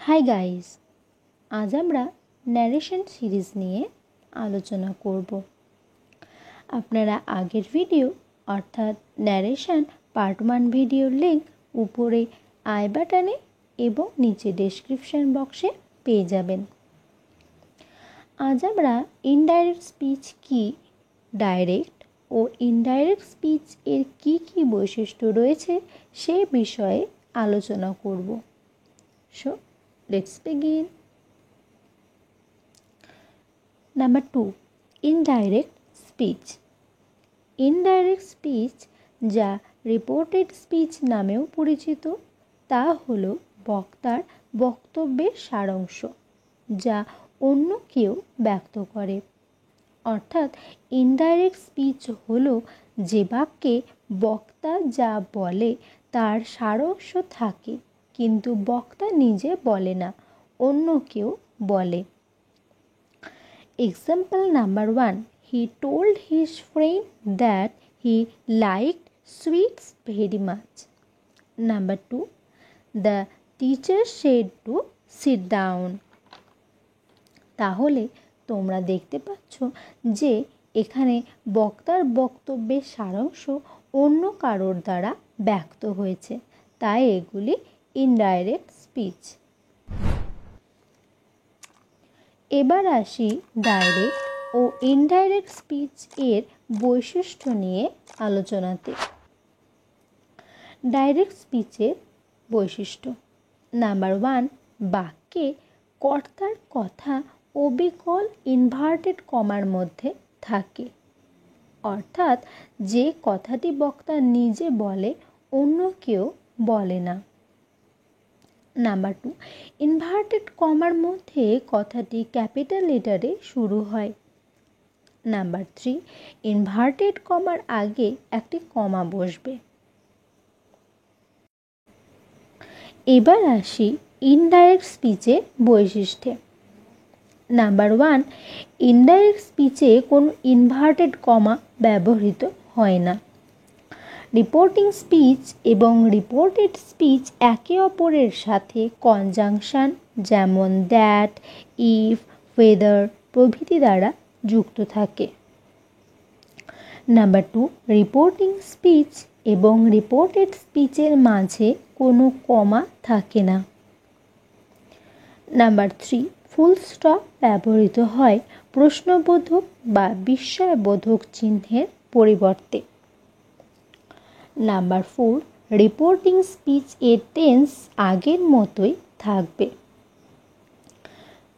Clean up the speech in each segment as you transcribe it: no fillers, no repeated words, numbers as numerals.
Hi guys, আজ আমরা narration series নিয়ে আলোচনা করব। আপনারা আগের ভিডিও অর্থাৎ ন্যারেশন পার্ট 1 ভিডিওর লিঙ্ক উপরে আই বাটনে এবং নিচে ডেসক্রিপশন বক্সে পেয়ে যাবেন। আজ আমরা ইনডাইরেক্ট স্পিচ কি, ডাইরেক্ট ও ইনডাইরেক্ট স্পিচ এর কি কি বৈশিষ্ট্য রয়েছে সে বিষয়ে আলোচনা করব। So let's begin. Number 2, indirect speech. Indirect speech যা রিপোর্টেড স্পিচ নামেও পরিচিত, তা হলো বক্তার বক্তব্যের সারাংশ যা অন্য কেউ ব্যক্ত করে। অর্থাৎ ইনডাইরেক্ট স্পিচ হলো যে বাক্যে বক্তা যা বলে তার সারাংশ থাকে, কিন্তু বক্তা নিজে বলে না, অন্য কেউ বলে। Example number 1, he told his friend that he liked sweets very much. Number 2, the teacher said to sit down. তাহলে তোমরা দেখতে পাচ্ছ যে এখানে বক্তার বক্তব্যের সারাংশ অন্য কারোর দ্বারা ব্যক্ত হয়েছে, তাই এগুলি ইনডাইরেক্ট স্পিচ। এবার আসি ডাইরেক্ট ও ইনডাইরেক্ট স্পিচ এর বৈশিষ্ট্য নিয়ে আলোচনাতে। ডাইরেক্ট স্পিচের বৈশিষ্ট্য নাম্বার 1, বাক্যে কর্তার কথা অবিকল ইনভার্টেড কমার মধ্যে থাকে, অর্থাৎ যে কথাটি বক্তা নিজে বলে অন্য কেউ বলে না। নাম্বার 2, ইনভার্টেড কমার মধ্যে কথাটি ক্যাপিটাল লেটারে শুরু হয়। নাম্বার 3, ইনভার্টেড কমার আগে একটি কমা বসবে। এবার আসি ইনডাইরেক্ট স্পিচের বৈশিষ্ট্যে। নাম্বার 1, ইনডাইরেক্ট স্পিচে কোনো ইনভার্টেড কমা ব্যবহৃত হয় না। রিপোর্টিং স্পিচ এবং রিপোর্টেড স্পিচ একে অপরের সাথে কনজাংশন যেমন দ্যাট, ইফ, ওয়েদার প্রভৃতি দ্বারা যুক্ত থাকে। নাম্বার 2, রিপোর্টিং স্পিচ এবং রিপোর্টেড স্পিচের মাঝে কোনো কমা থাকে না। নাম্বার 3, ফুল স্টপ ব্যবহৃত হয় প্রশ্নবোধক বা বিস্ময়বোধক চিহ্নের পরিবর্তে। নাম্বার 4, রিপোর্টিং স্পিচ এর টেন্স আগের মতোই থাকবে।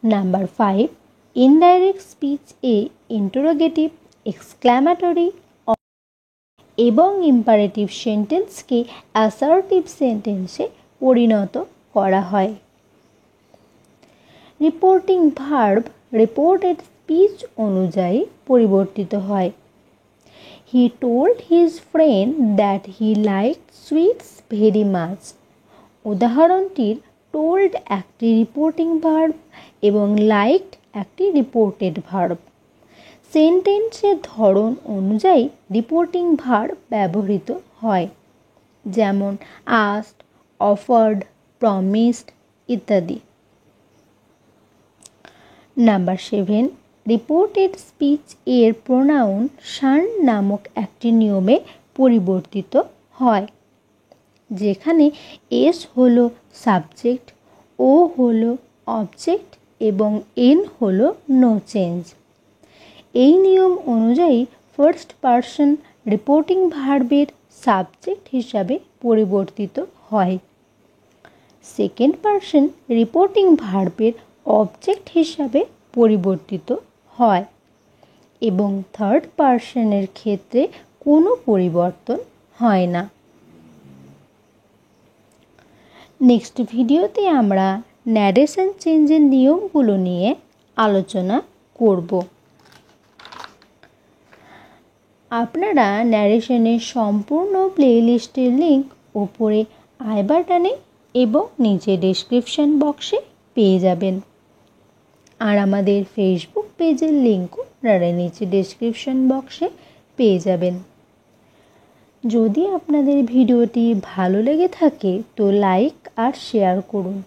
নাম্বার 5, ইনডাইরেক্ট স্পিচ এ ইন্টারোগেটিভ, এক্সক্লামেটরি এবং ইম্পারেটিভ সেন্টেন্সকে অ্যাসার্টিভ সেন্টেন্সে পরিণত করা হয়। রিপোর্টিং ভার্ব রিপোর্টেড স্পিচ অনুযায়ী পরিবর্তিত হয়। He told his friend that he liked sweets very much. উদাহরণটির told একটি রিপোর্টিং ভার্ব এবং liked একটি রিপোর্টেড ভার্ব। সেন্টেন্সের ধরন অনুযায়ী রিপোর্টিং ভার্ব ব্যবহৃত হয়, যেমন asked, offered, promised ইত্যাদি। নাম্বার 7, রিপোর্টেড স্পিচ এর প্রোনাউন শান নামক একটি নিয়মে পরিবর্তিত হয়, যেখানে এস হলো সাবজেক্ট, ও হলো অবজেক্ট এবং এন হলো নো চেঞ্জ। এই নিয়ম অনুযায়ী ফার্স্ট পারসন রিপোর্টিং ভার্বের সাবজেক্ট হিসাবে পরিবর্তিত হয়, সেকেন্ড পারসন রিপোর্টিং ভার্বের অবজেক্ট হিসাবে পরিবর্তিত হয় এবং থার্ড পারসনের ক্ষেত্রে কোনো পরিবর্তন হয় না। নেক্সট ভিডিওতে আমরা ন্যারেশন চেঞ্জের নিয়মগুলো নিয়ে আলোচনা করব। আপনারা ন্যারেশনের সম্পূর্ণ প্লেলিস্টের লিঙ্ক উপরে আই বাটনে এবং নিচে ডেসক্রিপশন বক্সে পেয়ে যাবেন। আর আমাদের ফেসবুক পেজের লিঙ্কও আপনারা নিচে ডেসক্রিপশন বক্সে পেয়ে যাবেন। যদি আপনাদের ভিডিওটি ভালো লেগে থাকে তো লাইক আর শেয়ার করুন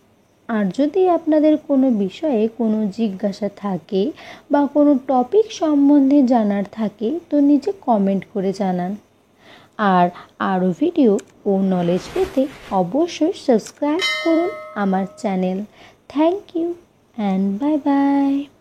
আর যদি আপনাদের কোনো বিষয়ে কোনো জিজ্ঞাসা থাকে বা কোনো টপিক সম্বন্ধে জানার থাকে তো নিচে কমেন্ট করে জানান। আর আরও ভিডিও ও নলেজ পেতে অবশ্যই সাবস্ক্রাইব করুন আমার channel. Thank you and bye by.